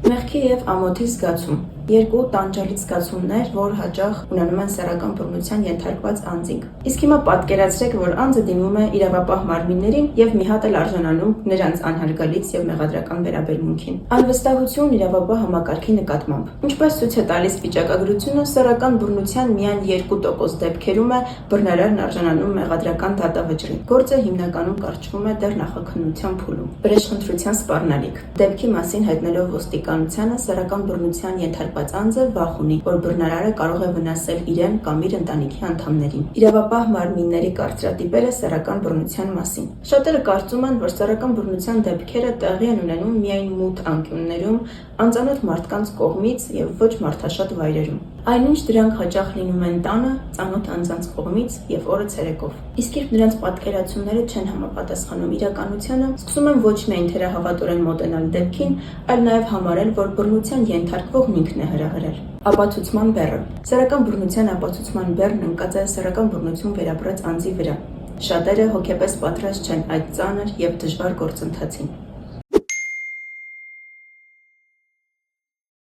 Մեղքի և ամոթի զգացում երկու տանջալից զգացումներ, որ հաճախ ունենում են սեռական բռնության ենթարկված անձինք։ Իսկ հիմա պատկերացրեք, որ անձը դիմում է իրավապահ մարմիններին եւ մի հատ էլ արժանանում նրանց անհարգալից եւ մեղադրական վերաբերմունքին։ Անվստահություն իրավապահ համակարգի նկատմամբ։ Ինչպես ցույց է տալիս վիճակագրությունը, սեռական բռնության միայն 2% դեպքերում է բռնարարն արժանանում մեղադրական դատավճռի։ Գործը հիմնականում կարճվում է դեռ նախաքննության փուլում։ Վրեժխնդրության սպառնալիք։ Դեպքի մասին հայտնելով ոստիկանությանը, սեռական բռնության ենթարկված անձը վախ ունի, որ բռնարարը կարող է վնասել իրեն կամ իր ընտանիքի անդամներին։ Իրավապահ մարմինների կարծրատիպերը սեռական բռնության մասին։ Շատերը կարծում են, որ սեռական բռնության դեպքերը տեղի են ունենում միայն մութ անկյուններում, անծանոթ մարդկանց կողմից եւ ոչ մարդաշատ վայրերում։ Այնինչ դրանք հաճախ լինում են տանը, ծանոթ անձանց կողմից եւ օրը ցերեկով։ Իսկ երբ նրանց պատկերացումները չեն համապատասխանում իրականությանը, սկսում են ոչ միայն թերահավատորեն մոտենալ դեպքին, այլ նաեւ համարել, որ բռնության ենթարկվողն ինքն է հրահրել։ Ապացուցման բեռը։ Սեռական բռնության ապացուցման բեռն ընկած է սեռական բռնություն վերապրած անձի վրա։ Շատերը հոգեպես պատրաստ չեն այդ ծանր եւ դժվար գործընթացին։